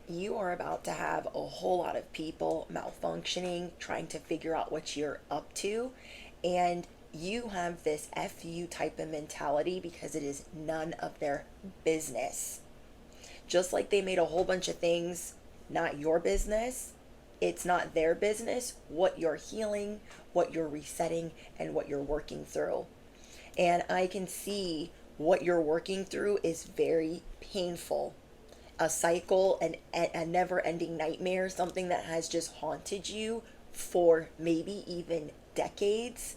You are about to have a whole lot of people malfunctioning, trying to figure out what you're up to. And you have this FU type of mentality because it is none of their business. Just like they made a whole bunch of things not your business, it's not their business what you're healing, what you're resetting, and what you're working through. And I can see what you're working through is very painful. A cycle and a never ending nightmare, something that has just haunted you for maybe even decades.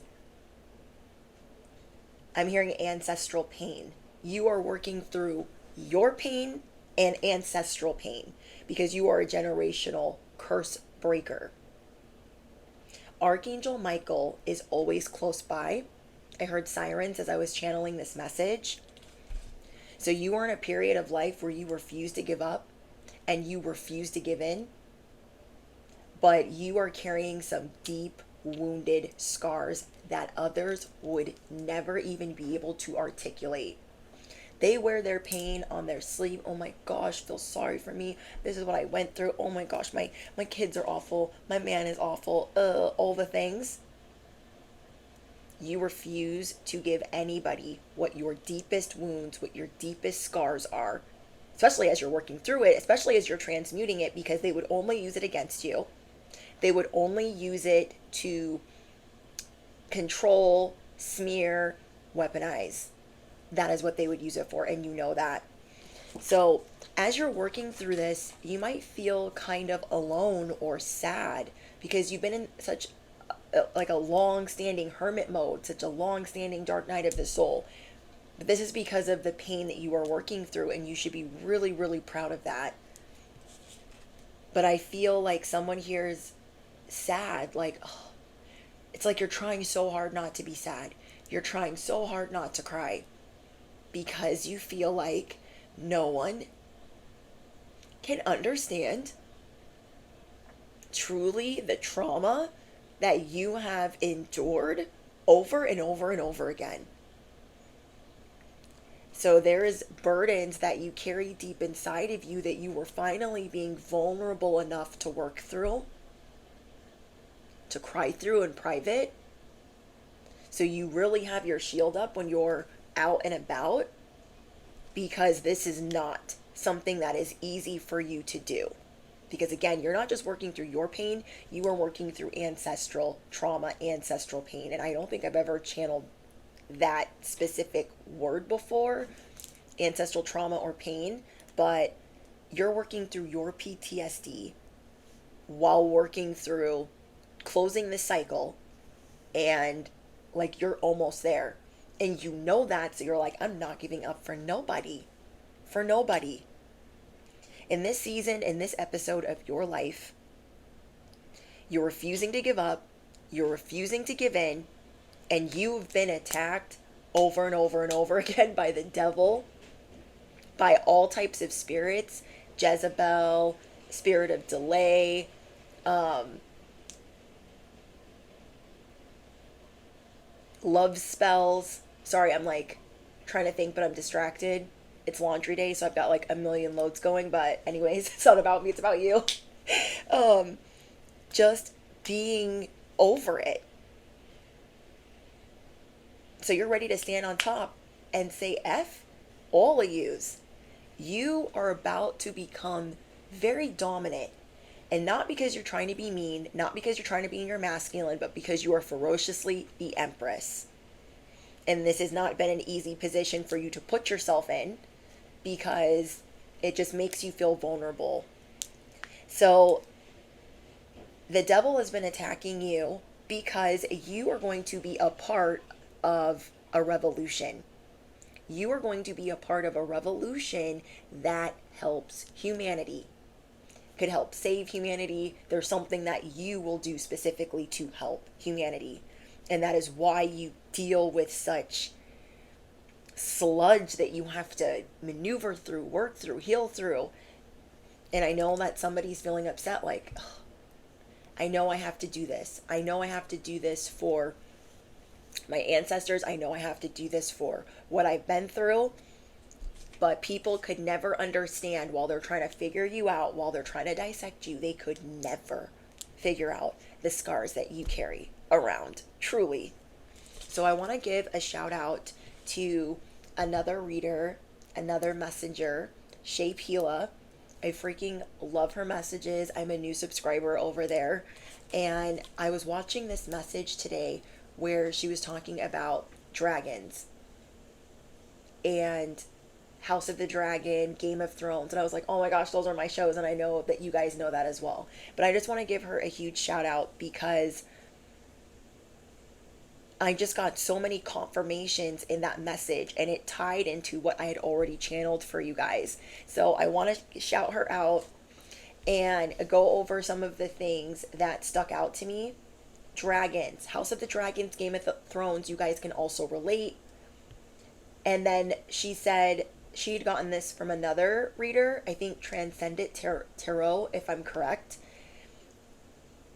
I'm hearing ancestral pain. You are working through your pain and ancestral pain because you are a generational curse breaker. Archangel Michael is always close by. I heard sirens as I was channeling this message. So you are in a period of life where you refuse to give up and you refuse to give in, but you are carrying some deep wounded scars that others would never even be able to articulate. They wear their pain on their sleeve. Oh my gosh, feel sorry for me. This is what I went through. Oh my gosh, my kids are awful. My man is awful. All the things. You refuse to give anybody what your deepest wounds, what your deepest scars are, especially as you're working through it, especially as you're transmuting it, because they would only use it against you. They would only use it to control, smear, weaponize. That is what they would use it for, and you know that. So, as you're working through this, you might feel kind of alone or sad because you've been in such like a long-standing hermit mode, such a long-standing dark night of the soul. But this is because of the pain that you are working through, and you should be really, really proud of that. But I feel like someone here is sad, like, oh, it's like you're trying so hard not to be sad. You're trying so hard not to cry because you feel like no one can understand truly the trauma that you have endured over and over and over again. So there is burdens that you carry deep inside of you that you were finally being vulnerable enough to work through, to cry through in private. So you really have your shield up when you're out and about, because this is not something that is easy for you to do. Because again, you're not just working through your pain, you are working through ancestral trauma, ancestral pain. And I don't think I've ever channeled that specific word before, ancestral trauma or pain, but you're working through your PTSD while working through closing the cycle, and like you're almost there. And you know that, so you're like, I'm not giving up for nobody. For nobody. In this season, in this episode of your life, you're refusing to give up, you're refusing to give in, and you've been attacked over and over and over again by the devil, by all types of spirits, Jezebel, spirit of delay, love spells. Sorry, I'm like trying to think, but I'm distracted. It's laundry day, so I've got like a million loads going, but anyways, it's not about me, it's about you. um, just being over it. So you're ready to stand on top and say, F all of yous. You are about to become very dominant. And not because you're trying to be mean, not because you're trying to be in your masculine, but because you are ferociously the empress. And this has not been an easy position for you to put yourself in, because it just makes you feel vulnerable. So the devil has been attacking you because you are going to be a part of a revolution. You are going to be a part of a revolution that helps humanity, could help save humanity. There's something that you will do specifically to help humanity. And that is why you deal with such sludge that you have to maneuver through, work through, heal through. And I know that somebody's feeling upset, like, oh, I know I have to do this. I know I have to do this for my ancestors. I know I have to do this for what I've been through. But people could never understand while they're trying to figure you out, while they're trying to dissect you, they could never figure out the scars that you carry around, truly. So I want to give a shout out to another reader, another messenger, Shay Pila. I freaking love her messages. I'm a new subscriber over there. And I was watching this message today where she was talking about dragons and House of the Dragon, Game of Thrones. And I was like, oh my gosh, those are my shows. And I know that you guys know that as well. But I just want to give her a huge shout out because I just got so many confirmations in that message and it tied into what I had already channeled for you guys. So I want to shout her out and go over some of the things that stuck out to me. Dragons, House of the Dragons, Game of Thrones, you guys can also relate. And then she said she had gotten this from another reader, I think Transcendent Tarot, if I'm correct.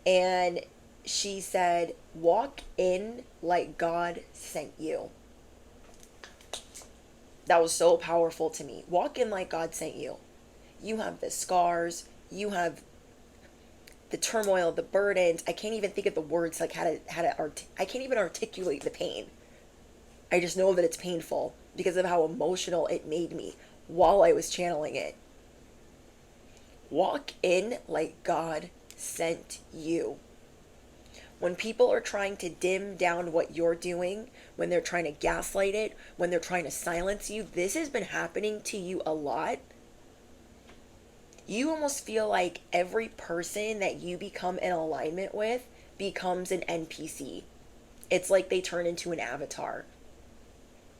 And she said, walk in like God sent you. That was so powerful to me. Walk in like God sent you. You have the scars, you have the turmoil, the burdens. I can't even think of the words, like I can't even articulate the pain. I just know that it's painful because of how emotional it made me while I was channeling it. Walk in like God sent you. When people are trying to dim down what you're doing, when they're trying to gaslight it, when they're trying to silence you, this has been happening to you a lot. You almost feel like every person that you become in alignment with becomes an NPC. It's like they turn into an avatar.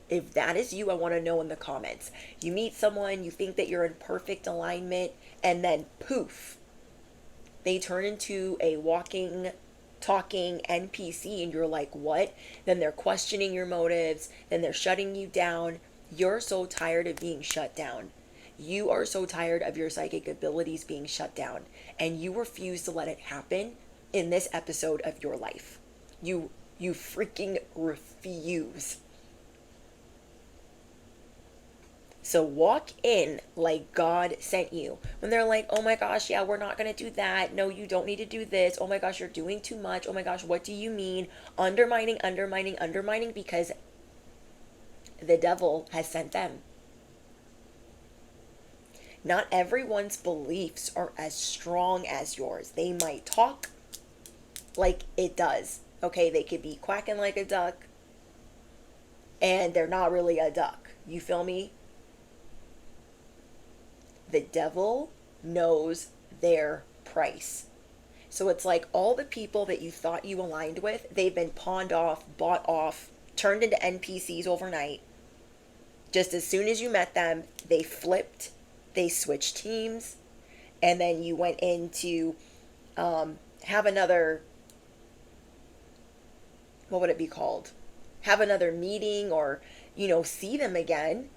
If that is you, I want to know in the comments. You meet someone, you think that you're in perfect alignment, and then poof, they turn into a walking, talking NPC, and you're like, what? Then they're questioning your motives, then they're shutting you down. You're so tired of being shut down. You are so tired of your psychic abilities being shut down, and you refuse to let it happen in this episode of your life. You freaking refuse. So walk in like God sent you. When they're like, oh my gosh, yeah, we're not going to do that. No, you don't need to do this. Oh my gosh, you're doing too much. Oh my gosh, what do you mean? Undermining, because the devil has sent them. Not everyone's beliefs are as strong as yours. They might talk like it does. Okay, they could be quacking like a duck and they're not really a duck. You feel me? The devil knows their price. So it's like all the people that you thought you aligned with, they've been pawned off, bought off, turned into NPCs overnight. Just as soon as you met them, they flipped, they switched teams, and then you went in to have another, what would it be called? Have another meeting or, see them again.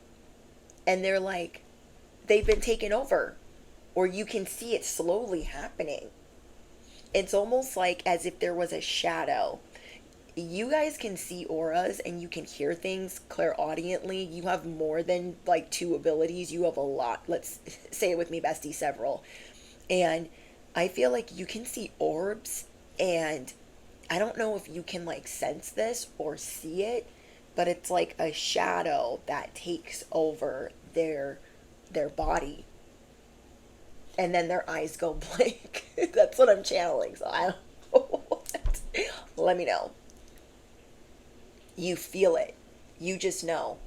And they're like, they've been taken over, or you can see it slowly happening. It's almost like as if there was a shadow. You guys can see auras and you can hear things clairaudiently. You have more than like 2 abilities. You have a lot. Let's say it with me, bestie, several. And I feel like you can see orbs, and I don't know if you can like sense this or see it, but it's like a shadow that takes over their body, and then their eyes go blank. That's what I'm channeling, so I don't know what. Let me know. You feel it. You just know.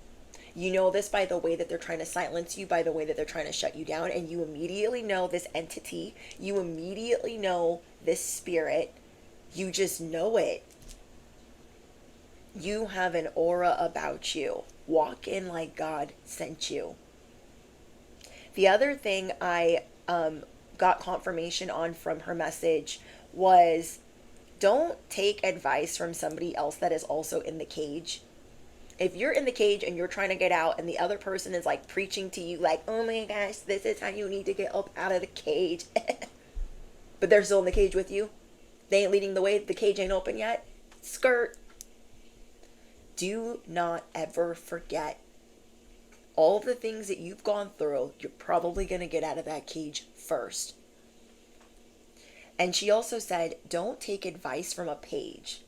You know this by the way that they're trying to silence you, by the way that they're trying to shut you down, and you immediately know this entity. You immediately know this spirit. You just know it. You have an aura about you. Walk in like God sent you. The other thing I got confirmation on from her message was, don't take advice from somebody else that is also in the cage. If you're in the cage and you're trying to get out and the other person is like preaching to you like, oh my gosh, this is how you need to get up out of the cage. But they're still in the cage with you. They ain't leading the way. The cage ain't open yet. Skirt. Do not ever forget All of the things that you've gone through, you're probably going to get out of that cage first. And she also said, don't take advice from a page.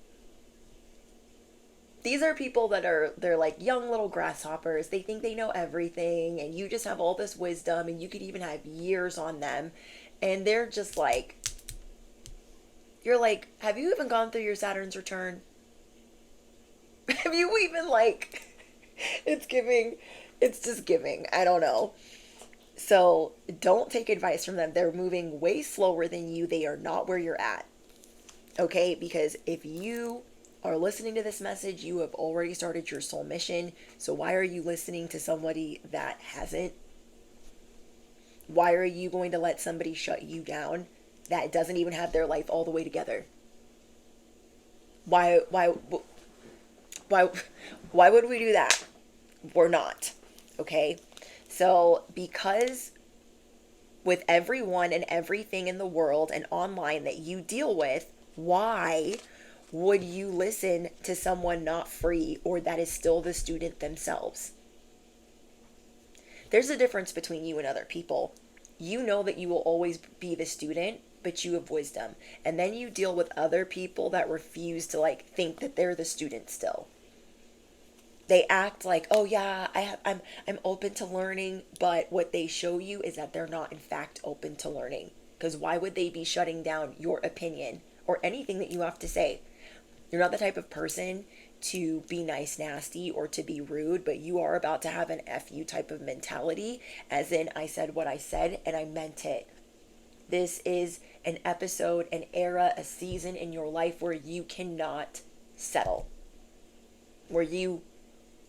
These are people that they're like young little grasshoppers. They think they know everything, and you just have all this wisdom, and you could even have years on them. And they're just like, you're like, have you even gone through your Saturn's return? Have you even like, it's giving, it's just giving. I don't know. So don't take advice from them. They're moving way slower than you. They are not where you're at. Okay? Because if you are listening to this message, you have already started your soul mission. So why are you listening to somebody that hasn't? Why are you going to let somebody shut you down that doesn't even have their life all the way together? Why why would we do that? We're not. Okay? So because with everyone and everything in the world and online that you deal with, why would you listen to someone not free or that is still the student themselves? There's a difference between you and other people. You know that you will always be the student, but you have wisdom. And then you deal with other people that refuse to like think that they're the student still. They act like, oh yeah, I'm open to learning, but what they show you is that they're not in fact open to learning. Because why would they be shutting down your opinion or anything that you have to say? You're not the type of person to be nice, nasty, or to be rude, but you are about to have an F you type of mentality, as in, I said what I said and I meant it. This is an episode, an era, a season in your life where you cannot settle, where you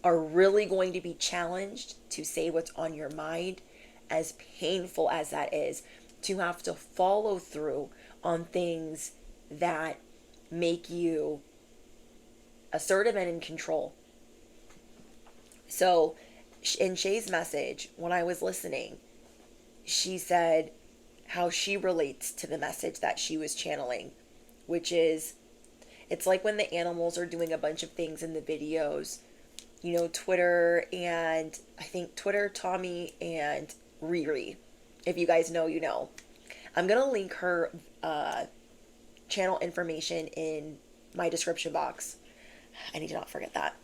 are really going to be challenged to say what's on your mind, as painful as that is, to have to follow through on things that make you assertive and in control. So in Shay's message, when I was listening, she said how she relates to the message that she was channeling, which is, it's like when the animals are doing a bunch of things in the videos, you know, Twitter and I think Twitter, Tommy, and Riri. If you guys know, you know. I'm going to link her channel information in my description box. I need to not forget that.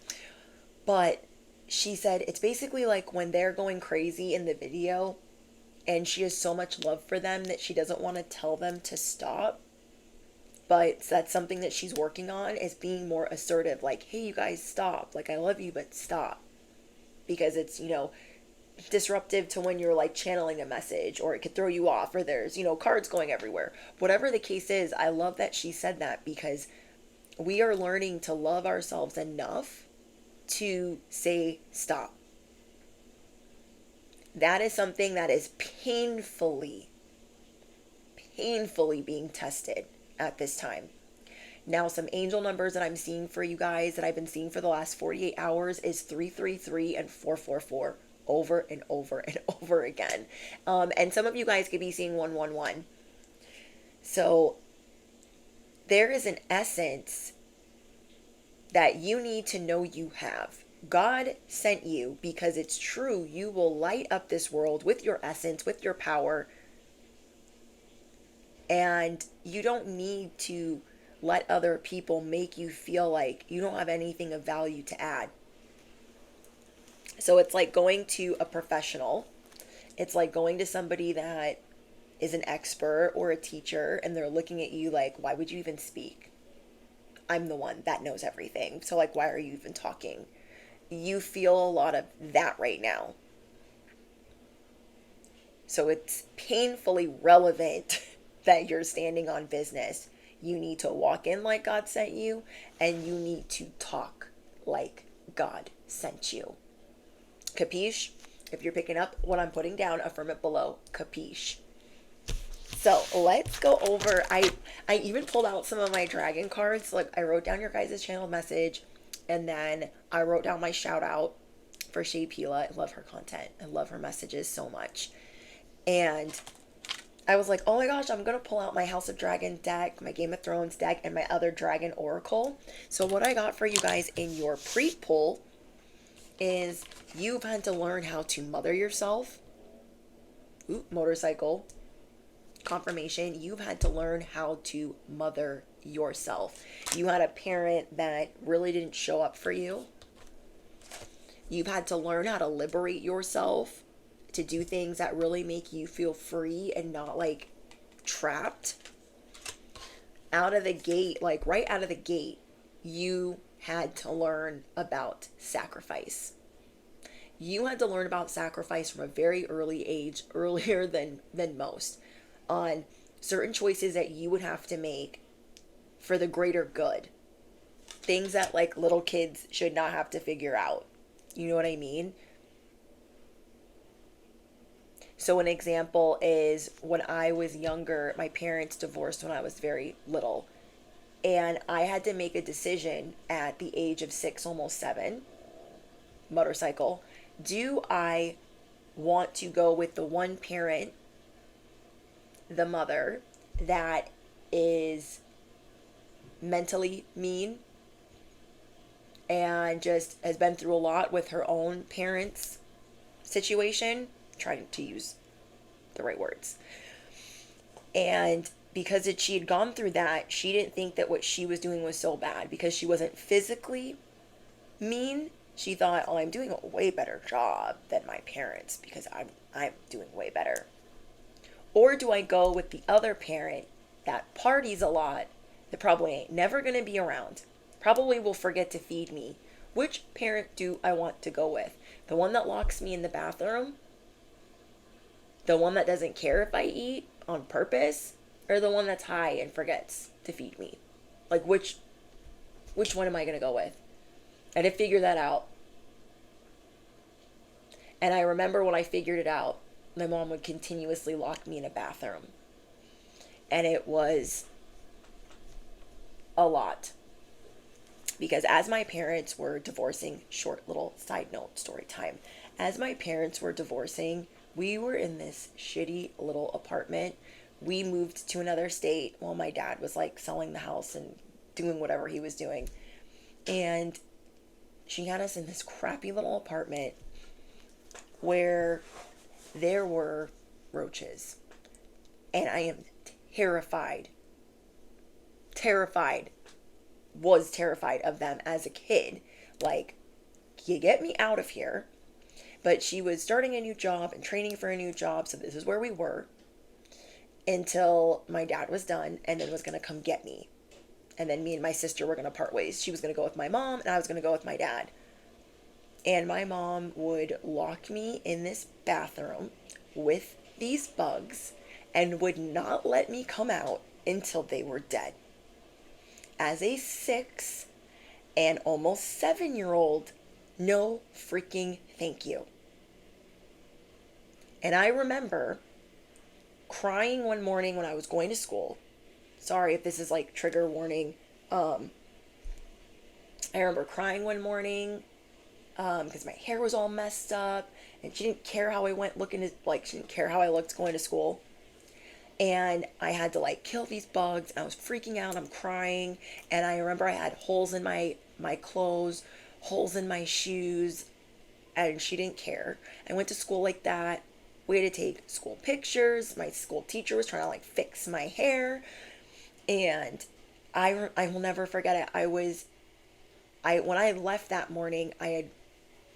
But she said it's basically like when they're going crazy in the video and she has so much love for them that she doesn't want to tell them to stop. But that's something that she's working on, is being more assertive. Like, hey, you guys, stop. Like, I love you, but stop. Because it's, you know, disruptive to when you're like channeling a message, or it could throw you off, or there's, you know, cards going everywhere. Whatever the case is, I love that she said that, because we are learning to love ourselves enough to say stop. That is something that is painfully being tested at this time. Now, some angel numbers that I'm seeing for you guys, that I've been seeing for the last 48 hours, is 333 and 444 over and over and over again. And some of you guys could be seeing 111. So there is an essence that you need to know you have. God sent you because it's true. You will light up this world with your essence, with your power. And you don't need to let other people make you feel like you don't have anything of value to add. So it's like going to a professional. It's like going to somebody that is an expert or a teacher, and they're looking at you like, why would you even speak? I'm the one that knows everything. So like, why are you even talking? You feel a lot of that right now. So it's painfully relevant that you're standing on business. You need to walk in like God sent you, and you need to talk like God sent you. Capiche? If you're picking up what I'm putting down, affirm it below. Capiche? So let's go over, I even pulled out some of my dragon cards. Like, I wrote down your guys' channel message, and then I wrote down my shout out for Shay Pila. I love her content. I love her messages so much. And I was like, oh my gosh, I'm going to pull out my House of Dragon deck, my Game of Thrones deck, and my other Dragon Oracle. So what I got for you guys in your pre-pull is you've had to learn how to mother yourself. Ooh, motorcycle. Confirmation. You've had to learn how to mother yourself. You had a parent that really didn't show up for you. You've had to learn how to liberate yourself to do things that really make you feel free and not like trapped. Out of the gate, like right out of the gate, you had to learn about sacrifice. You had to learn about sacrifice from a very early age, earlier than most, on certain choices that you would have to make for the greater good. Things that like little kids should not have to figure out. You know what I mean? So an example is when I was younger, my parents divorced when I was very little. And I had to make a decision at the age of 6, almost 7, motorcycle. Do I want to go with the one parent, the mother, that is mentally mean and just has been through a lot with her own parents' situation, trying to use the right words. And because she had gone through that, she didn't think that what she was doing was so bad because she wasn't physically mean. She thought, oh, I'm doing a way better job than my parents because I'm doing way better. Or do I go with the other parent that parties a lot, that probably ain't never going to be around, probably will forget to feed me? Which parent do I want to go with? The one that locks me in the bathroom? The one that doesn't care if I eat on purpose? Or the one that's high and forgets to feed me? Like which one am I going to go with? I had to figure that out. And I remember when I figured it out, my mom would continuously lock me in a bathroom. And it was a lot. Because as my parents were divorcing, short little side note story time, as my parents were divorcing, we were in this shitty little apartment. We moved to another state while my dad was like selling the house and doing whatever he was doing. And she had us in this crappy little apartment where there were roaches. And I am terrified, was terrified of them as a kid. Like, you get me out of here. But she was starting a new job and training for a new job, so this is where we were until my dad was done and then was going to come get me. And then me and my sister were going to part ways. She was going to go with my mom and I was going to go with my dad. And my mom would lock me in this bathroom with these bugs and would not let me come out until they were dead. As a 6 and almost 7-year-old, no freaking thank you. And I remember crying one morning when I was going to school. Sorry if this is like trigger warning. I remember crying one morning because my hair was all messed up and she didn't care how I went looking she didn't care how I looked going to school. And I had to like kill these bugs. I was freaking out. I'm crying. And I remember I had holes in my clothes, holes in my shoes, and she didn't care. I went to school like that. We had to take school pictures. My school teacher was trying to like fix my hair. And I will never forget it. When I left that morning,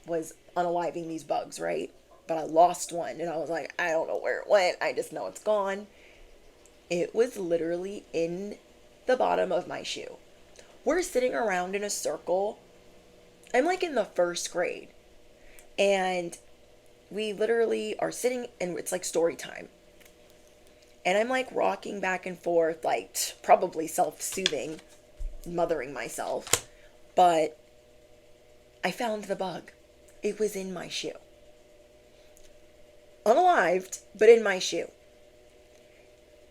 was unaliving these bugs, right? But I lost one and I was like, I don't know where it went. I just know it's gone. It was literally in the bottom of my shoe. We're sitting around in a circle. I'm like in the first grade. And we literally are sitting and it's like story time. And I'm like rocking back and forth, like probably self-soothing, mothering myself. But I found the bug. It was in my shoe. Unalived, but in my shoe.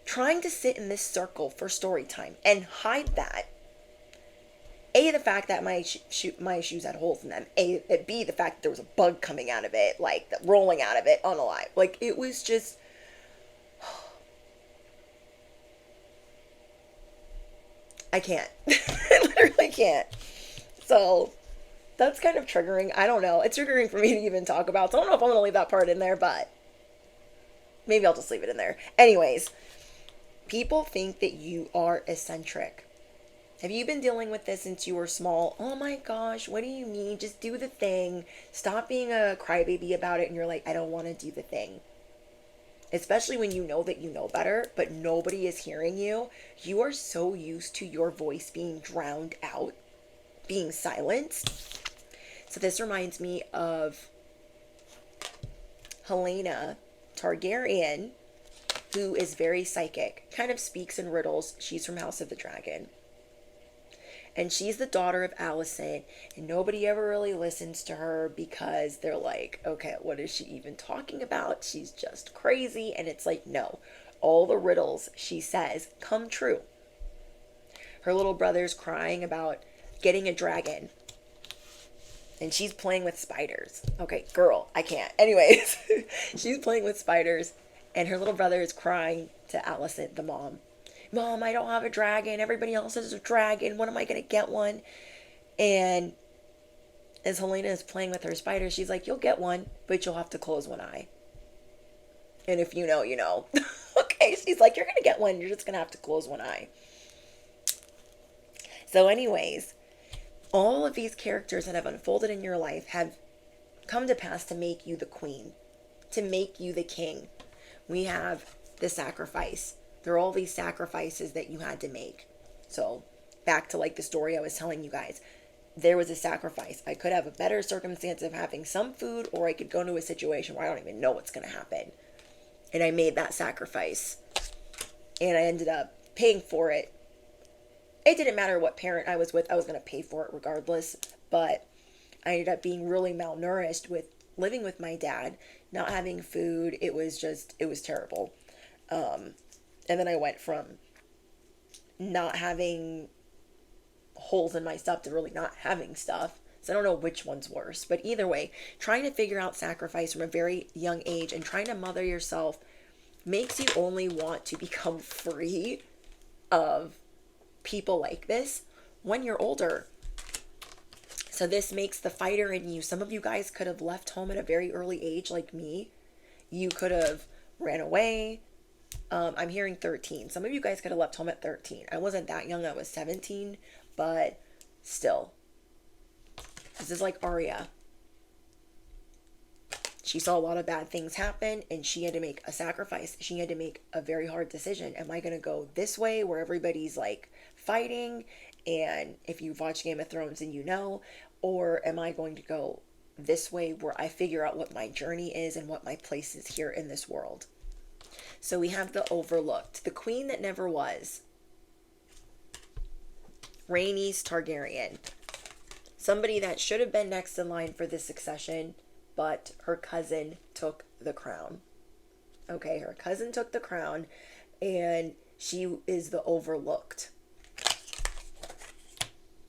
Trying to sit in this circle for story time and hide that. A, the fact that my shoes had holes in them. B, the fact that there was a bug coming out of it, like rolling out of it, unalive. Like it was just. I can't. I literally can't. So That's kind of triggering. I don't know. It's triggering for me to even talk about. So I don't know if I'm going to leave that part in there, but maybe I'll just leave it in there. Anyways, people think that you are eccentric. Have you been dealing with this since you were small? Oh my gosh, what do you mean? Just do the thing. Stop being a crybaby about it. And you're like, I don't want to do the thing. Especially when you know that you know better, but nobody is hearing you. You are so used to your voice being drowned out, being silenced. So this reminds me of Helena Targaryen, who is very psychic, kind of speaks in riddles. She's from House of the Dragon. And she's the daughter of Alicent, and nobody ever really listens to her because they're like, okay, what is she even talking about? She's just crazy. And it's like, no, all the riddles she says come true. Her little brother's crying about getting a dragon, and she's playing with spiders. Okay, girl, I can't. Anyways, she's playing with spiders, and her little brother is crying to Alicent, the mom. Mom, I don't have a dragon. Everybody else has a dragon. When am I going to get one? And as Helena is playing with her spider, she's like, you'll get one, but you'll have to close one eye. And if you know, you know. Okay, she's like, you're going to get one. You're just going to have to close one eye. So anyways, all of these characters that have unfolded in your life have come to pass to make you the queen, to make you the king. We have the sacrifice. There are all these sacrifices that you had to make. So back to like the story I was telling you guys. There was a sacrifice. I could have a better circumstance of having some food, or I could go into a situation where I don't even know what's going to happen. And I made that sacrifice. And I ended up paying for it. It didn't matter what parent I was with. I was going to pay for it regardless. But I ended up being really malnourished with living with my dad, not having food. It was terrible. And then I went from not having holes in my stuff to really not having stuff. So I don't know which one's worse. But either way, trying to figure out sacrifice from a very young age and trying to mother yourself makes you only want to become free of people like this when you're older. So this makes the fighter in you. Some of you guys could have left home at a very early age like me. You could have ran away. I'm hearing 13. Some of you guys could have left home at 13. I wasn't that young. I was 17, but still. This is like Arya. She saw a lot of bad things happen, and she had to make a sacrifice. She had to make a very hard decision. Am I going to go this way where everybody's like fighting? And if you've watched Game of Thrones and you know, or am I going to go this way where I figure out what my journey is and what my place is here in this world? So we have the overlooked, the queen that never was. Rhaenys Targaryen. Somebody that should have been next in line for this succession, but her cousin took the crown. Okay, her cousin took the crown, and she is the overlooked.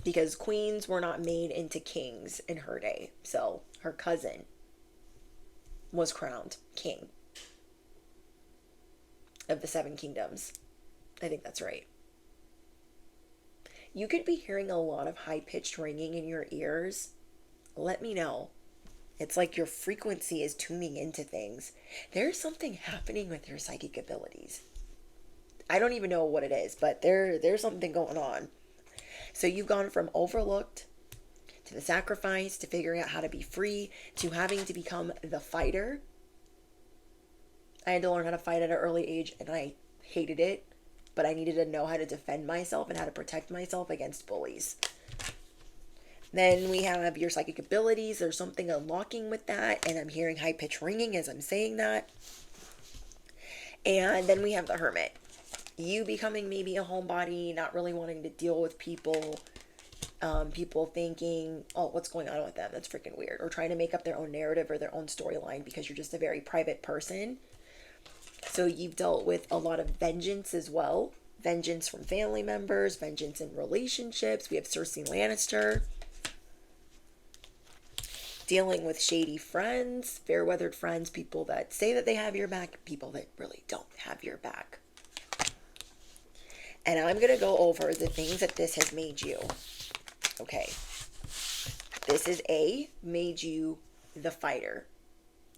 Because queens were not made into kings in her day. So her cousin was crowned king of the Seven Kingdoms. I think that's right. You could be hearing a lot of high-pitched ringing in your ears. Let me know. It's like your frequency is tuning into things. There's something happening with your psychic abilities. I don't even know what it is, but there's something going on. So you've gone from overlooked to the sacrifice, to figuring out how to be free, to having to become the fighter. I had to learn how to fight at an early age, and I hated it, but I needed to know how to defend myself and how to protect myself against bullies. Then we have your psychic abilities. There's something unlocking with that, and I'm hearing high-pitched ringing as I'm saying that. And then we have the hermit. You becoming maybe a homebody, not really wanting to deal with people. People thinking, oh, what's going on with them? That's freaking weird. Or trying to make up their own narrative or their own storyline because you're just a very private person. So you've dealt with a lot of vengeance as well. Vengeance from family members, vengeance in relationships. We have Cersei Lannister. Dealing with shady friends, fair-weathered friends, people that say that they have your back, people that really don't have your back. And I'm going to go over the things that this has made you. Okay. This is made you the fighter.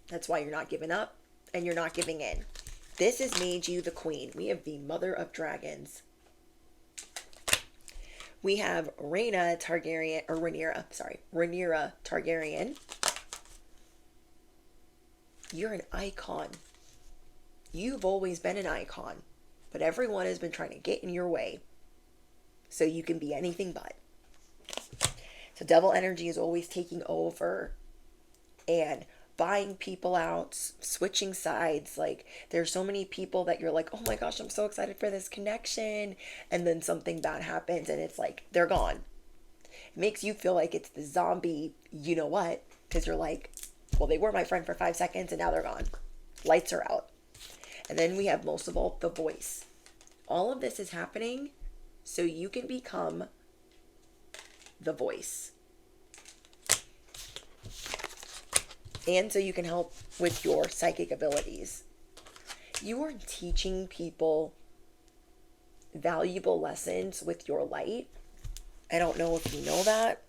That's why you're not giving up and you're not giving in. This has made you the queen. We have the mother of dragons. We have Rhaenyra Targaryen. You're an icon. You've always been an icon, but everyone has been trying to get in your way so you can be anything but. So devil energy is always taking over and buying people out, switching sides. Like, there's so many people that you're like, oh my gosh, I'm so excited for this connection, and then something bad happens and it's like they're gone. It makes you feel like it's the zombie, you know what, because you're like, well, they were my friend for 5 seconds and now they're gone. Lights are out. And then we have, most of all, the voice. All of this is happening so you can become the voice. And so you can help with your psychic abilities. You are teaching people valuable lessons with your light. I don't know if you know that,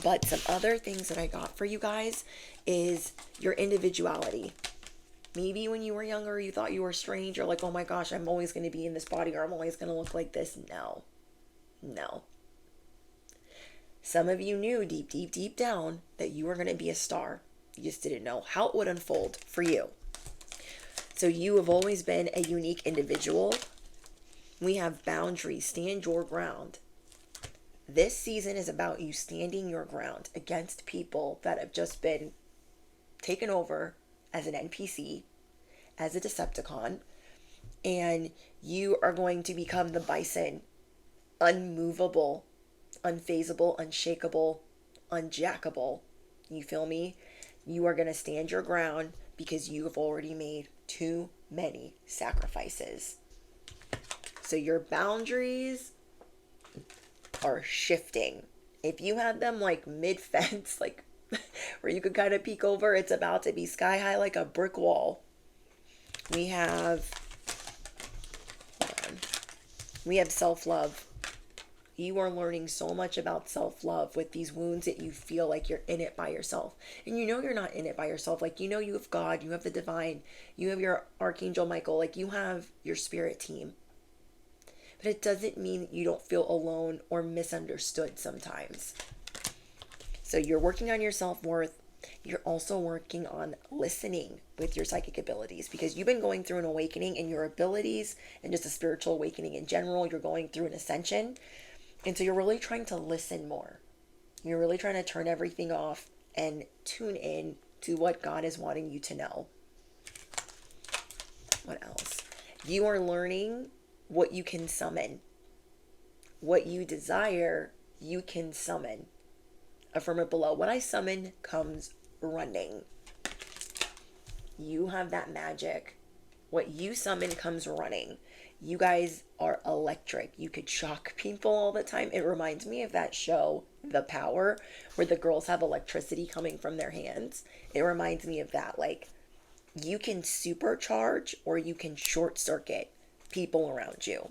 but some other things that I got for you guys is your individuality. Maybe when you were younger, you thought you were strange. You're like, oh my gosh, I'm always going to be in this body, or I'm always going to look like this. No. Some of you knew deep down that you were going to be a star. You just didn't know how it would unfold for you. So you have always been a unique individual. We have boundaries. Stand your ground. This season is about you standing your ground against people that have just been taken over as an NPC, as a Decepticon, and you are going to become the bison, unmovable, unfazable, unshakable, unjackable. You feel me? You are going to stand your ground because you have already made too many sacrifices. So your boundaries are shifting. If you had them like mid-fence, like where you could kind of peek over, it's about to be sky high like a brick wall. We have self-love. You are learning so much about self-love with these wounds that you feel like you're in it by yourself. And you know you're not in it by yourself. Like, you know you have God, you have the divine, you have your Archangel Michael, like you have your spirit team. But it doesn't mean that you don't feel alone or misunderstood sometimes. So you're working on your self-worth. You're also working on listening with your psychic abilities, because you've been going through an awakening in your abilities and just a spiritual awakening in general. You're going through an ascension. And so you're really trying to listen more. You're really trying to turn everything off and tune in to what God is wanting you to know. What else? You are learning what you can summon. What you desire, you can summon. Affirm it below. What I summon comes running. You have that magic. What you summon comes running. You guys are electric. You could shock people all the time. It reminds me of that show, The Power, where the girls have electricity coming from their hands. It reminds me of that. Like, you can supercharge or you can short circuit people around you.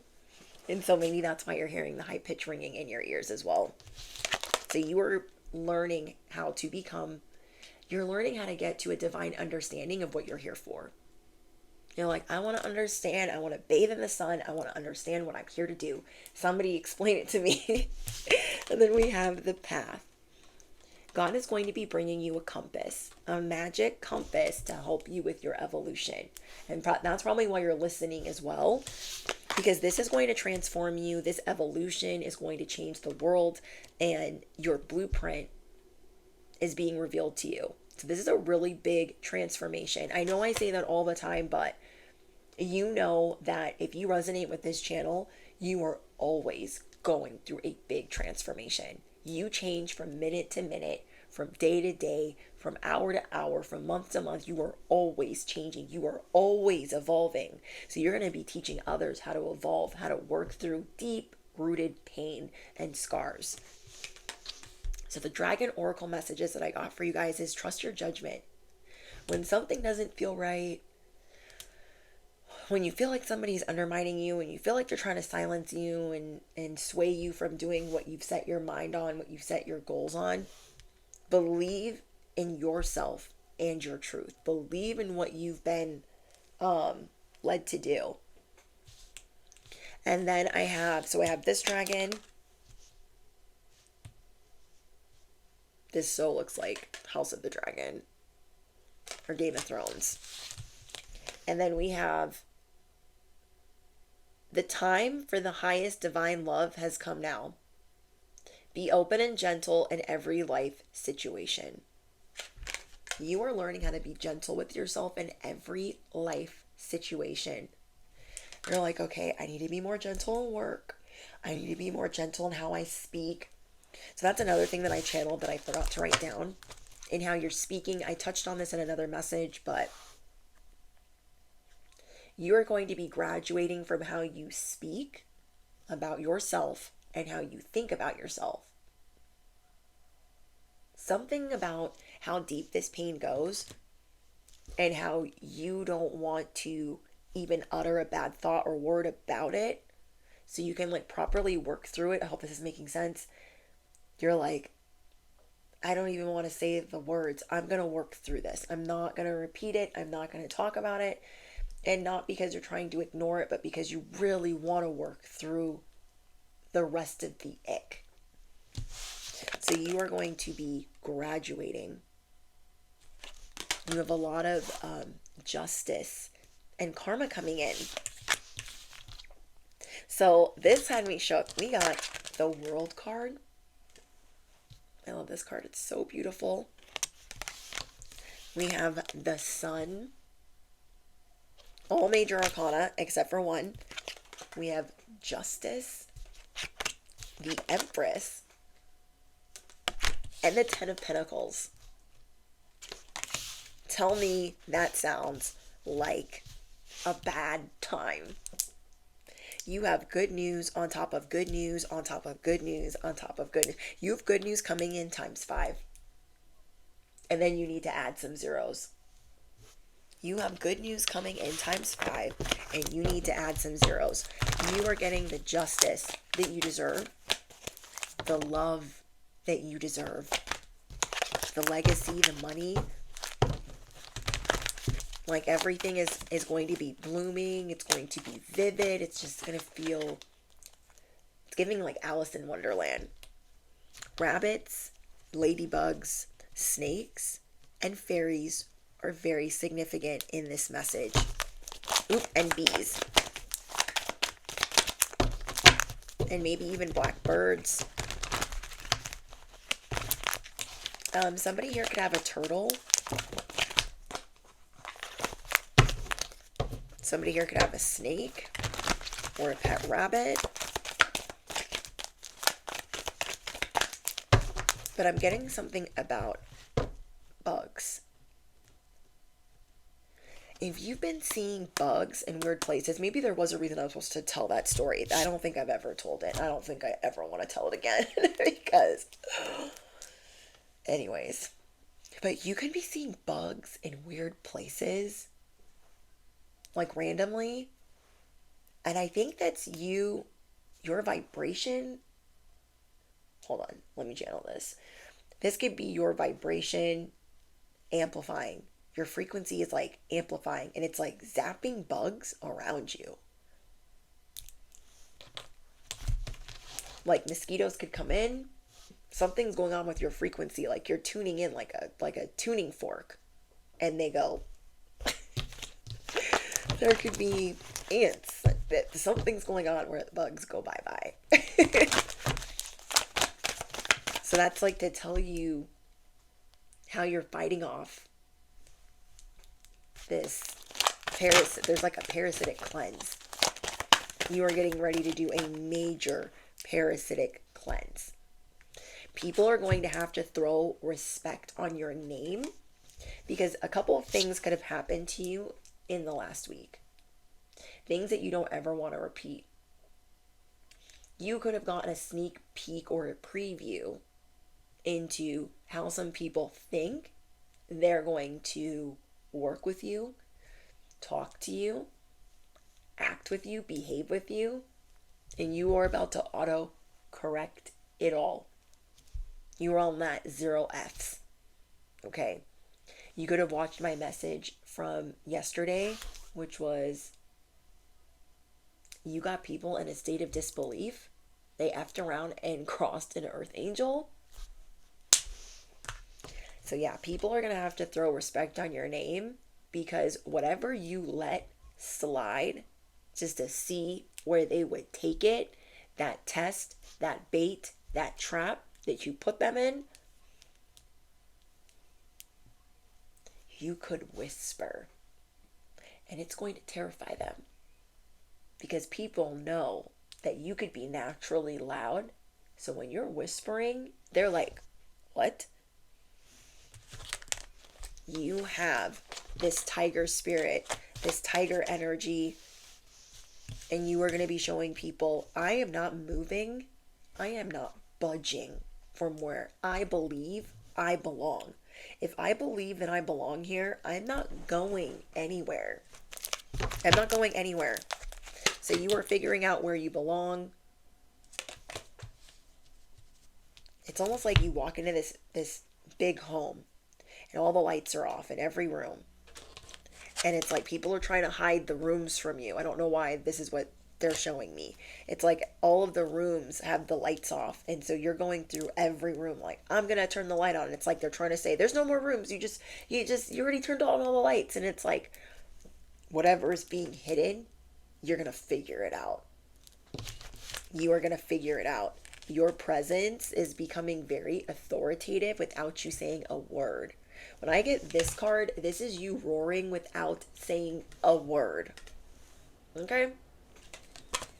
And so maybe that's why you're hearing the high pitch ringing in your ears as well. So you are learning how to become, you're learning how to get to a divine understanding of what you're here for. You're like, I want to understand. I want to bathe in the sun. I want to understand what I'm here to do. Somebody explain it to me. And then we have the path. God is going to be bringing you a compass, a magic compass to help you with your evolution. And that's probably why you're listening as well, because this is going to transform you. This evolution is going to change the world, and your blueprint is being revealed to you. So this is a really big transformation. I know I say that all the time, but you know that if you resonate with this channel, you are always going through a big transformation. You change from minute to minute, from day to day, from hour to hour, from month to month. You are always changing. You are always evolving. So you're going to be teaching others how to evolve, how to work through deep-rooted pain and scars. So the Dragon Oracle messages that I got for you guys is trust your judgment. When something doesn't feel right, when you feel like somebody's undermining you and you feel like they're trying to silence you and sway you from doing what you've set your mind on, what you've set your goals on, believe in yourself and your truth. Believe in what you've been led to do. And then I have this dragon. This so looks like House of the Dragon or Game of Thrones. And then we have the time for the highest divine love has come now. Be open and gentle in every life situation. You are learning how to be gentle with yourself in every life situation. You're like, okay, I need to be more gentle in work. I need to be more gentle in how I speak. So that's another thing that I channeled that I forgot to write down. In how you're speaking. I touched on this in another message, but you are going to be graduating from how you speak about yourself and how you think about yourself. Something about how deep this pain goes and how you don't want to even utter a bad thought or word about it so you can like properly work through it. I hope this is making sense. You're like, I don't even want to say the words. I'm going to work through this. I'm not going to repeat it. I'm not going to talk about it. And not because you're trying to ignore it, but because you really want to work through the rest of the ick. So you are going to be graduating. You have a lot of justice and karma coming in. So this had me shook. We got the World card. I love this card. It's so beautiful. We have the Sun. All major arcana except for one. We have Justice, the Empress, and the Ten of Pentacles. Tell me that sounds like a bad time. You have good news on top of good news on top of good news on top of good news. You have good news coming in times 5. And then you need to add some zeros. You have good news coming in times 5, and you need to add some zeros. You are getting the justice that you deserve, the love that you deserve, the legacy, the money. Like everything is going to be blooming. It's going to be vivid. It's just going to feel, it's giving like Alice in Wonderland. Rabbits, ladybugs, snakes, and fairies are very significant in this message. Oop, and bees. And maybe even blackbirds. Somebody here could have a turtle. Somebody here could have a snake or a pet rabbit. But I'm getting something about bugs. If you've been seeing bugs in weird places, maybe there was a reason I was supposed to tell that story. I don't think I've ever told it. I don't think I ever want to tell it again because anyways. But you can be seeing bugs in weird places like randomly. And I think that's your vibration. Hold on, let me channel this. This could be your vibration amplifying. Your frequency is like amplifying and it's like zapping bugs around you. Like mosquitoes could come in. Something's going on with your frequency, like you're tuning in like a tuning fork, and they go. There could be ants. Something's going on where the bugs go bye-bye. So that's like to tell you how you're fighting off this parasite. There's like a parasitic cleanse. You are getting ready to do a major parasitic cleanse. People are going to have to throw respect on your name because a couple of things could have happened to you in the last week. Things that you don't ever want to repeat. You could have gotten a sneak peek or a preview into how some people think they're going to work with you, talk to you, act with you, behave with you, and you are about to auto correct it all. You are on that 0 Fs. Okay. You could have watched my message from yesterday, which was you got people in a state of disbelief. They effed around and crossed an earth angel. So yeah, people are going to have to throw respect on your name, because whatever you let slide just to see where they would take it, that test, that bait, that trap that you put them in, you could whisper and it's going to terrify them, because people know that you could be naturally loud. So when you're whispering, they're like, what? You have this tiger spirit, this tiger energy, and you are going to be showing people, I am not moving, I am not budging from where I believe I belong. If I believe that I belong here, I'm not going anywhere. I'm not going anywhere. So you are figuring out where you belong. It's almost like you walk into this big home and all the lights are off in every room. And it's like people are trying to hide the rooms from you. I don't know why this is what they're showing me. It's like all of the rooms have the lights off. And so you're going through every room like, I'm going to turn the light on. And it's like they're trying to say, there's no more rooms. You already turned on all the lights. And it's like, whatever is being hidden, you're going to figure it out. You are going to figure it out. Your presence is becoming very authoritative without you saying a word. When I get this card, this is you roaring without saying a word. Okay?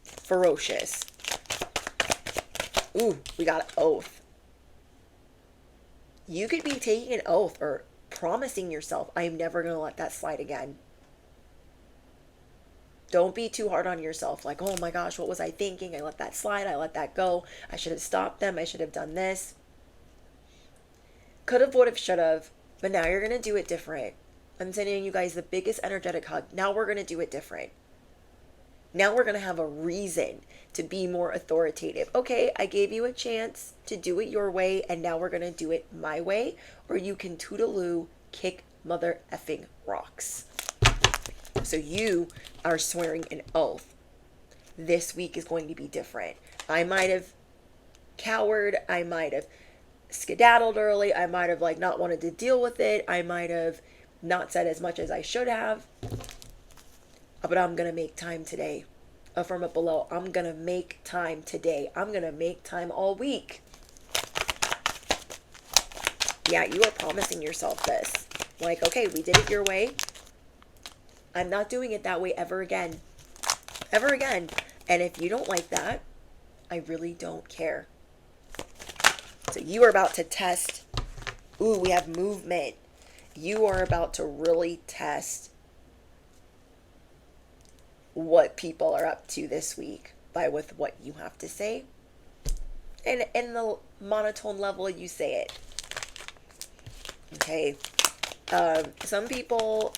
Ferocious. Ooh, we got an oath. You could be taking an oath or promising yourself, I'm never going to let that slide again. Don't be too hard on yourself. Like, oh my gosh, what was I thinking? I let that slide. I let that go. I should have stopped them. I should have done this. Could have, would have, should have. But now you're going to do it different. I'm sending you guys the biggest energetic hug. Now we're going to do it different. Now we're going to have a reason to be more authoritative. Okay, I gave you a chance to do it your way, and now we're going to do it my way. Or you can toodaloo, kick mother effing rocks. So you are swearing an oath. This week is going to be different. I might have cowered. I might have skedaddled early. I might have not wanted to deal with it. I might have not said as much as I should have. But I'm going to make time today. Affirm it below. I'm going to make time today. I'm going to make time all week. Yeah, you are promising yourself this. Like, okay, we did it your way. I'm not doing it that way ever again. Ever again. And if you don't like that, I really don't care. So you are about to test. Ooh, we have movement. You are about to really test what people are up to this week with what you have to say. And in the monotone level you say it. Okay. Some people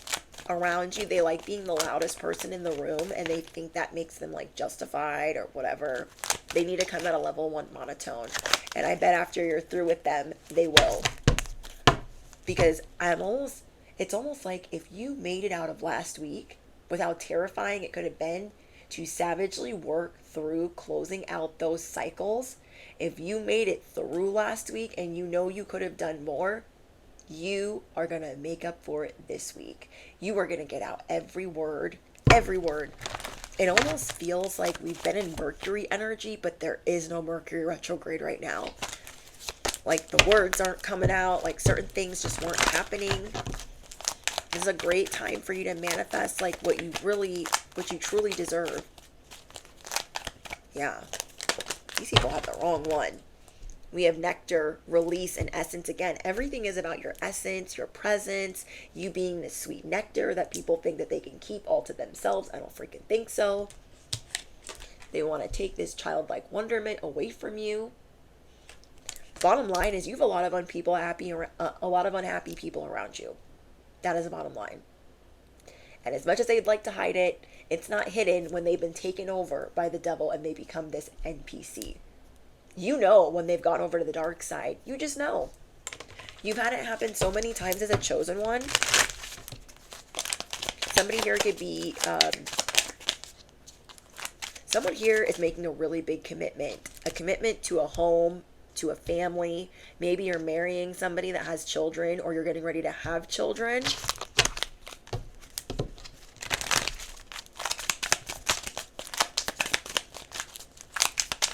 around you, they like being the loudest person in the room, and they think that makes them justified or whatever. They need to come at a level 1 monotone, and I bet after you're through with them, they will. Because it's almost like if you made it out of last week with how terrifying it could have been to savagely work through closing out those cycles. If you made it through last week and you know you could have done more, you are going to make up for it this week. You are going to get out every word, every word. It almost feels like we've been in Mercury energy, but there is no Mercury retrograde right now. The words aren't coming out, certain things just weren't happening. This is a great time for you to manifest what you truly deserve. Yeah. These people have the wrong one. We have nectar, release, and essence again. Everything is about your essence, your presence, you being this sweet nectar that people think that they can keep all to themselves. I don't freaking think so. They want to take this childlike wonderment away from you. Bottom line is you have a lot of unhappy people around you. That is the bottom line. And as much as they'd like to hide it, It's not hidden when they've been taken over by the devil and they become this NPC. You know when they've gone over to the dark side. You just know. You've had it happen so many times as a chosen one. Somebody here could be, someone here is making a really big commitment. A commitment to a home, to a family. Maybe you're marrying somebody that has children, or you're getting ready to have children.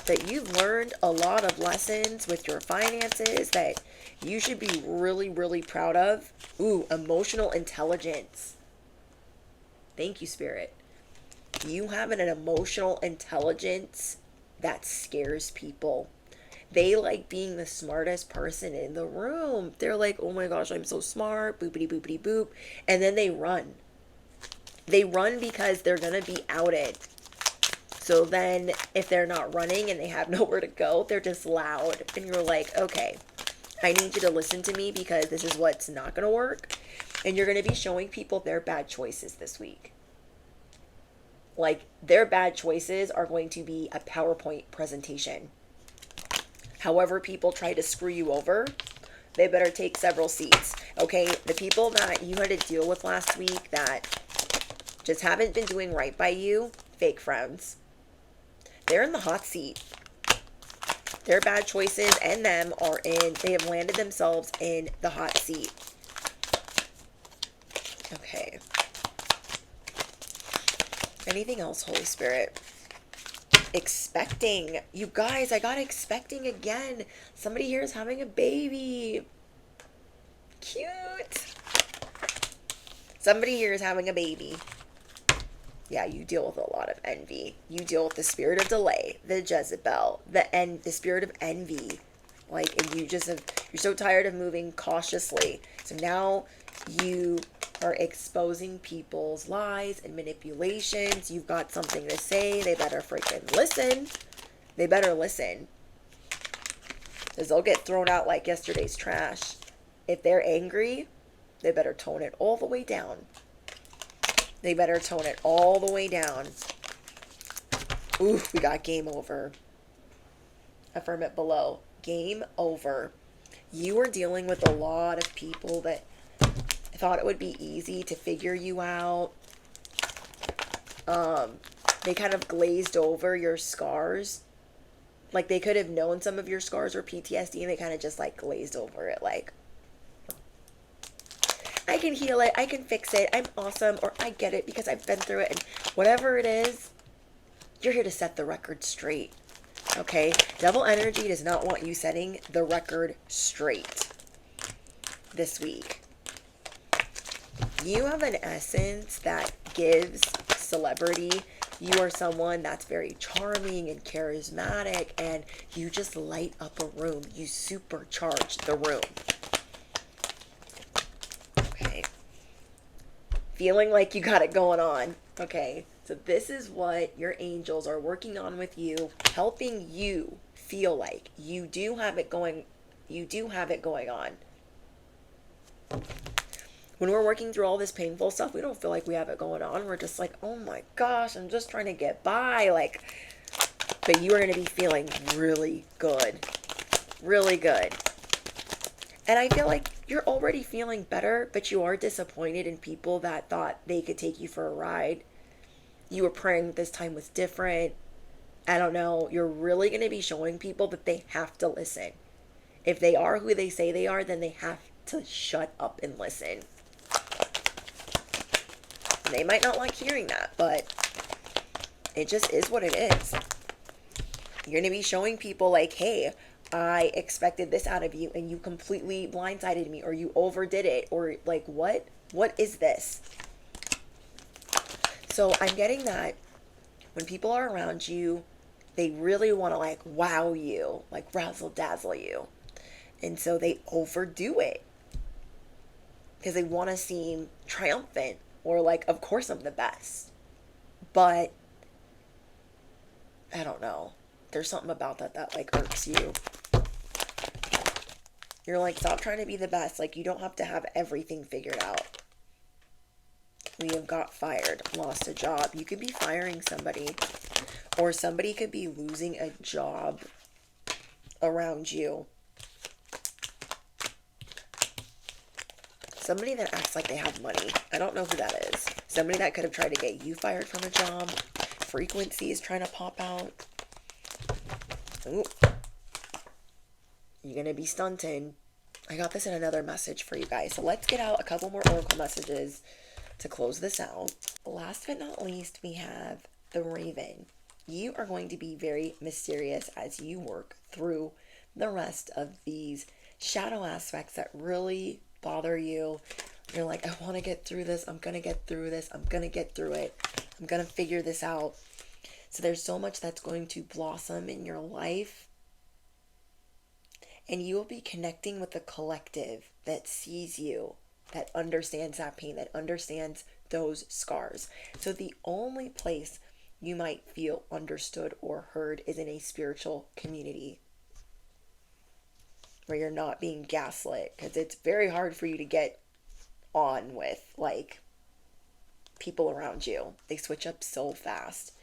That you've learned a lot of lessons with your finances that you should be really, really proud of. Ooh, emotional intelligence. Thank you, Spirit. You have an emotional intelligence that scares people. They like being the smartest person in the room. They're like, oh my gosh, I'm so smart, boopity boopity boop. And then they run. They run because they're going to be outed. So then if they're not running and they have nowhere to go, they're just loud. And you're like, okay, I need you to listen to me because this is what's not going to work. And you're going to be showing people their bad choices this week. Like, their bad choices are going to be a PowerPoint presentation. However people try to screw you over, they better take several seats. Okay, the people that you had to deal with last week that just haven't been doing right by you, fake friends. They're in the hot seat. Their bad choices and them are in, they have landed themselves in the hot seat. Okay. Anything else, Holy Spirit? Expecting. You guys, I got expecting again. Somebody here is having a baby. Cute. Somebody here is having a baby. Yeah, you deal with a lot of envy. You deal with the spirit of delay, the Jezebel, the spirit of envy. Like, and you're so tired of moving cautiously. So now you are exposing people's lies and manipulations. You've got something to say. They better freaking listen. They better listen. Because they'll get thrown out like yesterday's trash. If they're angry, they better tone it all the way down. They better tone it all the way down. Ooh, we got game over. Affirm it below. Game over. You are dealing with a lot of people that thought it would be easy to figure you out. They kind of glazed over your scars. Like, they could have known some of your scars were PTSD and they kind of just like glazed over it. Like, I can heal it, I can fix it, I'm awesome, or I get it because I've been through it. And whatever it is, you're here to set the record straight. Okay? Devil energy does not want you setting the record straight this week. You have an essence that gives celebrity. You are someone that's very charming and charismatic, and you just light up a room. You supercharge the room. Okay. Feeling like you got it going on. Okay. So this is what your angels are working on with you, helping you feel like you do have it going on. When we're working through all this painful stuff, we don't feel like we have it going on. We're just like, oh my gosh, I'm just trying to get by. Like, but you are going to be feeling really good. Really good. And I feel like you're already feeling better, but you are disappointed in people that thought they could take you for a ride. You were praying this time was different. I don't know. You're really going to be showing people that they have to listen. If they are who they say they are, then they have to shut up and listen. They might not like hearing that, but it just is what it is. You're going to be showing people like, hey, I expected this out of you and you completely blindsided me, or you overdid it, or like, what is this? So I'm getting that when people are around you, they really want to like wow you, like razzle dazzle you. And so they overdo it because they want to seem triumphant, or like, of course I'm the best. But I don't know. There's something about that like irks you. You're like, stop trying to be the best. Like, you don't have to have everything figured out. We have got fired, lost a job. You could be firing somebody, or somebody could be losing a job around you. Somebody that acts like they have money. I don't know who that is. Somebody that could have tried to get you fired from a job. Frequency is trying to pop out. Ooh. You're going to be stunted. I got this in another message for you guys. So let's get out a couple more oracle messages to close this out. Last but not least, we have the Raven. You are going to be very mysterious as you work through the rest of these shadow aspects that really bother you. You're like, I want to get through this. I'm going to get through this. I'm going to get through it. I'm going to figure this out. So there's so much that's going to blossom in your life. And you will be connecting with the collective that sees you, that understands that pain, that understands those scars. So the only place you might feel understood or heard is in a spiritual community where you're not being gaslit, because it's very hard for you to get on with like people around you. They switch up so fast.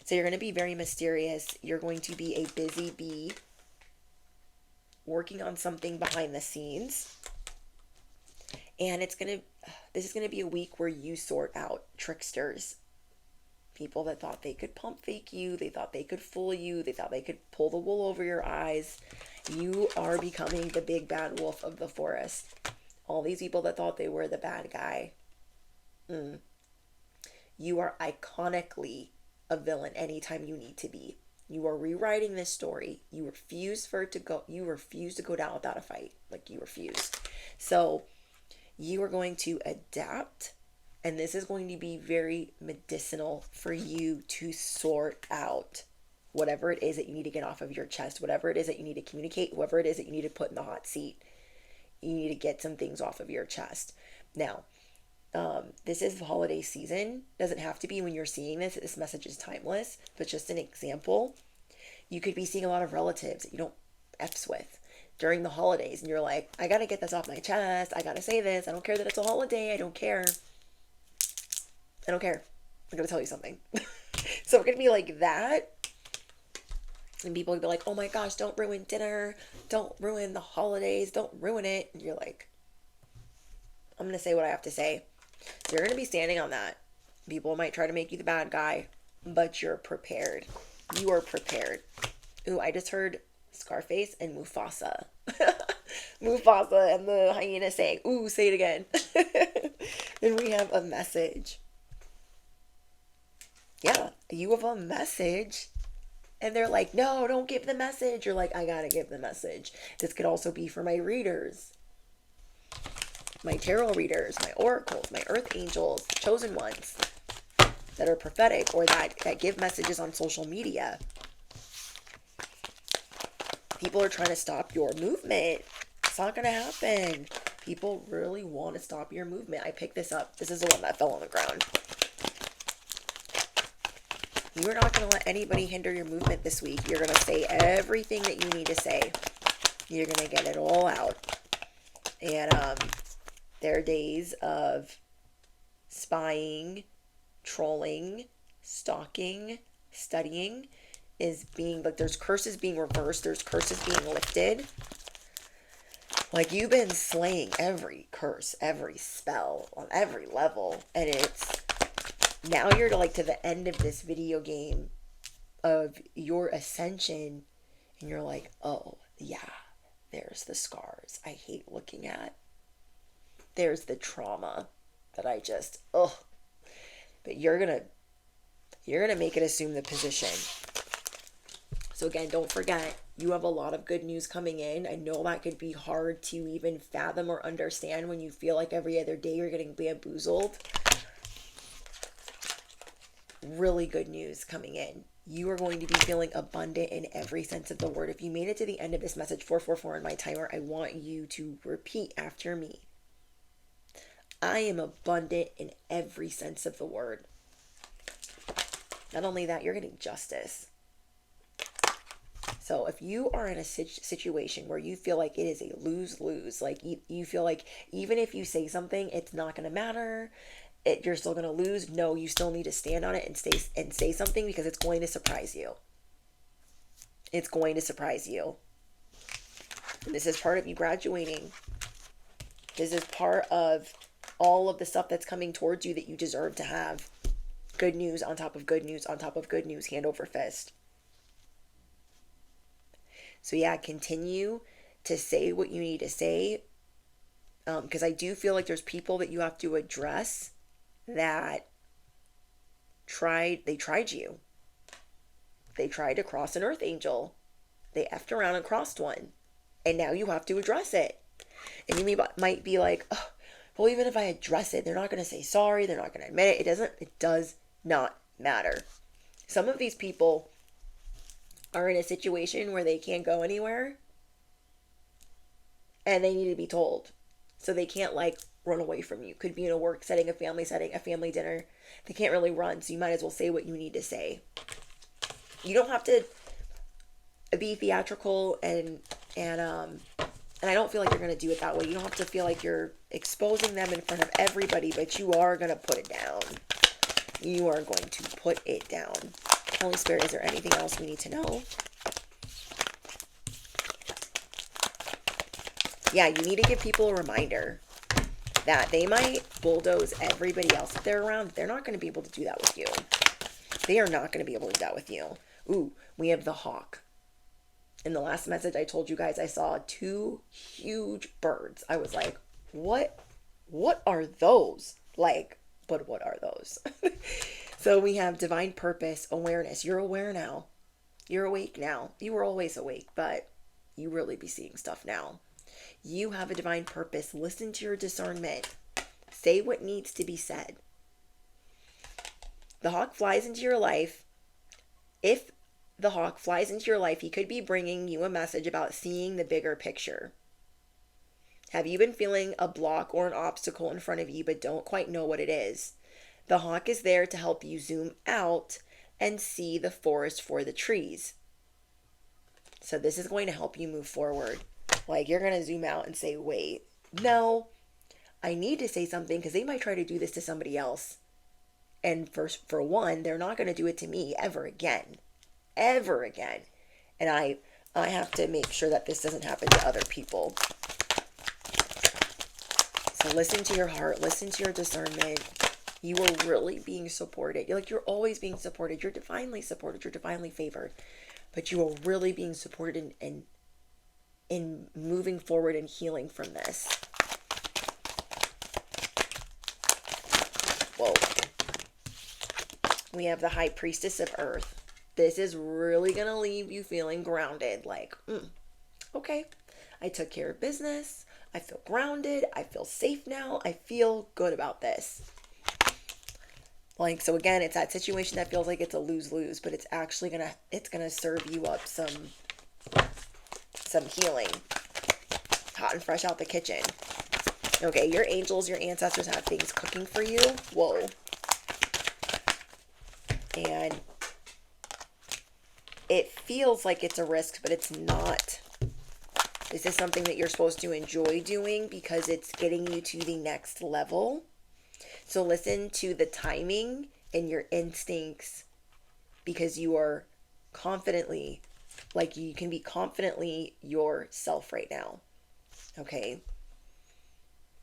So you're going to be very mysterious. You're going to be a busy bee working on something behind the scenes. And this is going to be a week where you sort out tricksters. People that thought they could pump fake you, they thought they could fool you, they thought they could pull the wool over your eyes. You are becoming the big bad wolf of the forest. All these people that thought they were the bad guy. You are iconically a villain anytime you need to be. You are rewriting this story. You refuse to go down without a fight. Like, you refuse. So you are going to adapt. And this is going to be very medicinal for you to sort out whatever it is that you need to get off of your chest, whatever it is that you need to communicate, whoever it is that you need to put in the hot seat. You need to get some things off of your chest. Now, this is the holiday season. Doesn't have to be when you're seeing this. This message is timeless, but just an example. You could be seeing a lot of relatives that you don't F's with during the holidays. And you're like, I got to get this off my chest. I got to say this. I don't care that it's a holiday. I don't care. I don't care. I'm going to tell you something. So we're going to be like that. And people will be like, oh my gosh, don't ruin dinner. Don't ruin the holidays. Don't ruin it. And you're like, I'm going to say what I have to say. So you're going to be standing on that. People might try to make you the bad guy, but you're prepared. You are prepared. Ooh, I just heard Scarface and Mufasa. Mufasa and the hyena saying, ooh, say it again. Then we have a message. Yeah, you have a message. And they're like, no, don't give the message. You're like, I gotta give the message. This could also be for my readers. My tarot readers, my oracles, my earth angels, chosen ones that are prophetic or that give messages on social media. People are trying to stop your movement. It's not gonna happen. People really want to stop your movement. I picked this up. This is the one that fell on the ground. You're not going to let anybody hinder your movement this week. You're going to say everything that you need to say. You're going to get it all out. And there are days of spying, trolling, stalking, studying is being, like, there's curses being reversed. There's curses being lifted. Like, you've been slaying every curse, every spell on every level. And it's, now you're to the end of this video game of your ascension, and you're like, oh, yeah, there's the scars I hate looking at. There's the trauma that I just, ugh. But you're gonna make it assume the position. So again, don't forget, you have a lot of good news coming in. I know that could be hard to even fathom or understand when you feel like every other day you're getting bamboozled. Really good news coming in. You are going to be feeling abundant in every sense of the word. If you made it to the end of this message, 444 on my timer, I want you to repeat after me. I am abundant in every sense of the word. Not only that, you're getting justice. So if you are in a situation where you feel like it is a lose-lose, like you feel like even if you say something, it's not going to matter, you're still going to lose. No, you still need to stand on it and say something, because it's going to surprise you. It's going to surprise you. And this is part of you graduating. This is part of all of the stuff that's coming towards you that you deserve to have. Good news on top of good news on top of good news, hand over fist. So yeah, continue to say what you need to say, because I do feel like there's people that you have to address that tried you. They tried to cross an earth angel. They effed around and crossed one. And now you have to address it. And you might be like, oh, well, even if I address it, they're not going to say sorry. They're not going to admit it. It does not matter. Some of these people are in a situation where they can't go anywhere and they need to be told. So they can't run away from you. Could be in a work setting, a family dinner. They can't really run. So you might as well say what you need to say. You don't have to be theatrical and I don't feel like you're going to do it that way. You don't have to feel like you're exposing them in front of everybody, but you are going to put it down. You are going to put it down. Holy Spirit, is there anything else we need to know? Yeah, you need to give people a reminder that they might bulldoze everybody else that they're around. They're not going to be able to do that with you. They are not going to be able to do that with you. Ooh, we have the hawk. In the last message I told you guys, I saw 2 huge birds. I was like, what are those? But what are those? So we have divine purpose, awareness. You're aware now. You're awake now. You were always awake, but you really be seeing stuff now. You have a divine purpose. Listen to your discernment. Say what needs to be said. The hawk flies into your life. If the hawk flies into your life, he could be bringing you a message about seeing the bigger picture. Have you been feeling a block or an obstacle in front of you but don't quite know what it is? The hawk is there to help you zoom out and see the forest for the trees. So this is going to help you move forward. You're going to zoom out and say, wait, no, I need to say something, because they might try to do this to somebody else. And for one, they're not going to do it to me ever again. Ever again. And I have to make sure that this doesn't happen to other people. So listen to your heart, listen to your discernment. You are really being supported. You're always being supported. You're divinely supported. You're divinely favored. But you are really being supported in moving forward and healing from this. Whoa. We have the High Priestess of Earth. This is really going to leave you feeling grounded. Okay, I took care of business. I feel grounded. I feel safe now. I feel good about this. So again, it's that situation that feels like it's a lose-lose, but it's actually it's gonna serve you up some healing. Hot and fresh out the kitchen. Okay, your angels, your ancestors have things cooking for you. Whoa. And it feels like it's a risk, but it's not. This is something that you're supposed to enjoy doing because it's getting you to the next level. So listen to the timing and your instincts, because you are confidently, you can be confidently yourself right now. Okay?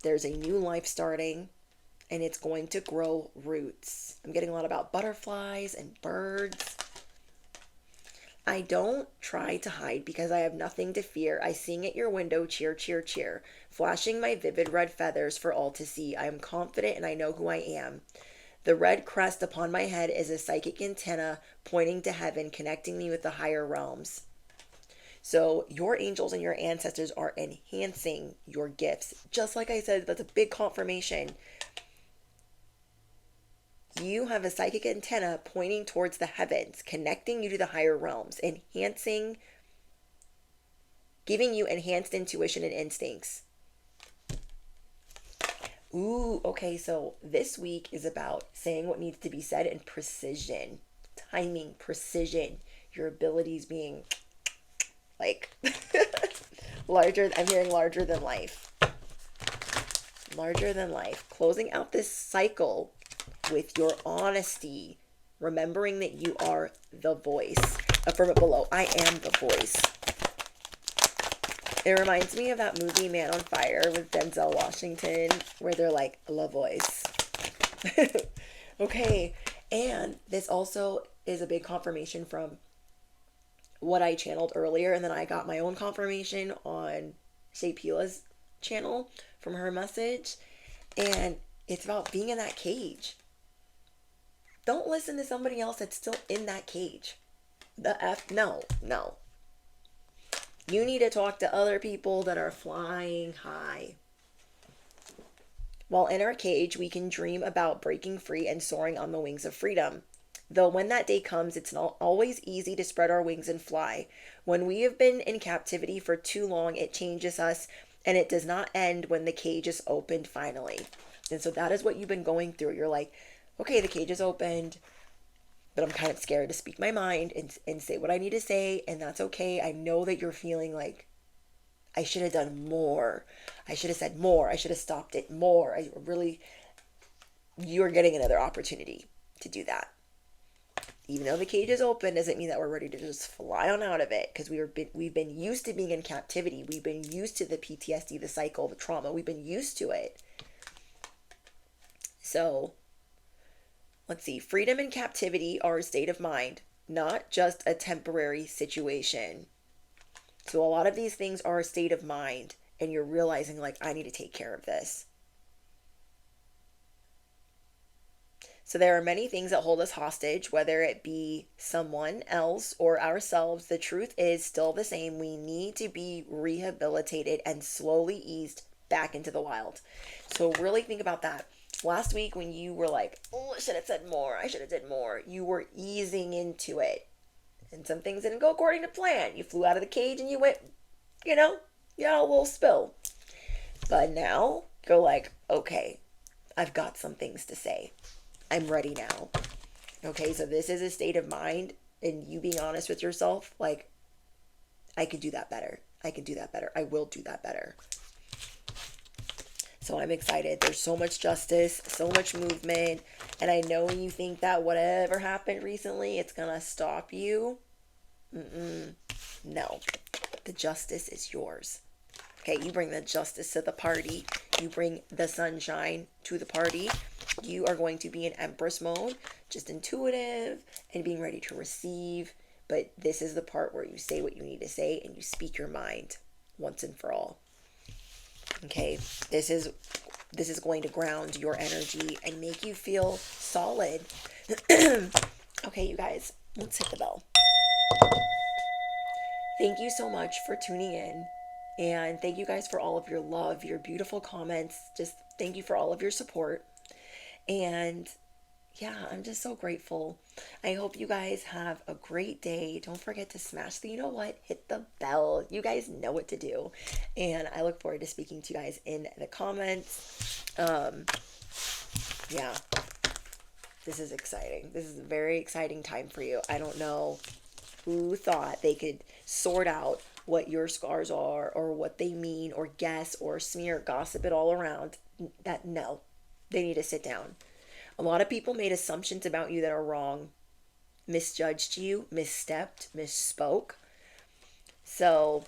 There's a new life starting, and it's going to grow roots. I'm getting a lot about butterflies and birds. I don't try to hide because I have nothing to fear. I sing at your window, cheer, cheer, cheer, flashing my vivid red feathers for all to see. I am confident and I know who I am. The red crest upon my head is a psychic antenna pointing to heaven, connecting me with the higher realms. So your angels and your ancestors are enhancing your gifts. Just like I said, that's a big confirmation. You have a psychic antenna pointing towards the heavens, connecting you to the higher realms, enhancing, giving you enhanced intuition and instincts. Ooh, okay, so this week is about saying what needs to be said and precision, timing, precision, your abilities being larger. I'm hearing larger than life. larger than life. Closing out this cycle with your honesty, remembering that you are the voice. Affirm it below. I am the voice. It reminds me of that movie Man on Fire with Denzel Washington, where they're like, La Voice. Okay, and this also is a big confirmation from what I channeled earlier, and then I got my own confirmation on Shaypila's channel from her message, and it's about being in that cage. Don't listen to somebody else that's still in that cage. No. You need to talk to other people that are flying high. While in our cage, we can dream about breaking free and soaring on the wings of freedom. Though when that day comes, it's not always easy to spread our wings and fly. When we have been in captivity for too long, it changes us, and it does not end when the cage is opened finally. And so that is what you've been going through. You're like, okay, the cage is opened, but I'm kind of scared to speak my mind and say what I need to say, and that's okay. I know that you're feeling like, I should have done more. I should have said more. I should have stopped it more. You're getting another opportunity to do that. Even though the cage is open, doesn't mean that we're ready to just fly on out of it, because we've been used to being in captivity. We've been used to the PTSD, the cycle, the trauma. We've been used to it. So let's see. Freedom and captivity are a state of mind, not just a temporary situation. So a lot of these things are a state of mind, and you're realizing, like, I need to take care of this. So there are many things that hold us hostage, whether it be someone else or ourselves. The truth is still the same. We need to be rehabilitated and slowly eased back into the wild. So really think about that. Last week when you were like, oh, I should have said more, I should have did more, you were easing into it. And some things didn't go according to plan. You flew out of the cage and you went, you had a little spill. But now you're like, okay, I've got some things to say. I'm ready now. Okay, so this is a state of mind, and you being honest with yourself, like, I could do that better. I can do that better. I will do that better. So I'm excited. There's so much justice, so much movement. And I know when you think that whatever happened recently, it's going to stop you. No. The justice is yours. Okay, you bring the justice to the party. You bring the sunshine to the party. You are going to be in Empress mode, just intuitive and being ready to receive. But this is the part where you say what you need to say and you speak your mind once and for all. Okay, this is going to ground your energy and make you feel solid. Okay, you guys, let's hit the bell. Thank you so much for tuning in. And thank you guys for all of your love, your beautiful comments. Just thank you for all of your support. And yeah, I'm just so grateful. I hope you guys have a great day. Don't forget to smash the, hit the bell. You guys know what to do. And I look forward to speaking to you guys in the comments. Yeah, this is exciting. This is a very exciting time for you. I don't know who thought they could sort out what your scars are or what they mean or guess or smear, gossip it all around. No, they need to sit down. A lot of people made assumptions about you that are wrong, misjudged you, misstepped, misspoke. So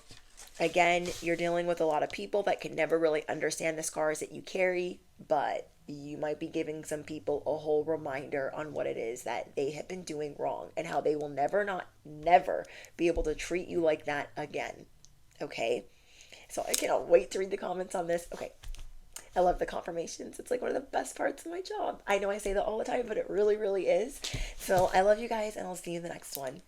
again, you're dealing with a lot of people that can never really understand the scars that you carry, but you might be giving some people a whole reminder on what it is that they have been doing wrong and how they will never be able to treat you like that again. Okay? So I cannot wait to read the comments on this. Okay. I love the confirmations. It's like one of the best parts of my job. I know I say that all the time, but it really, really is. So I love you guys, and I'll see you in the next one.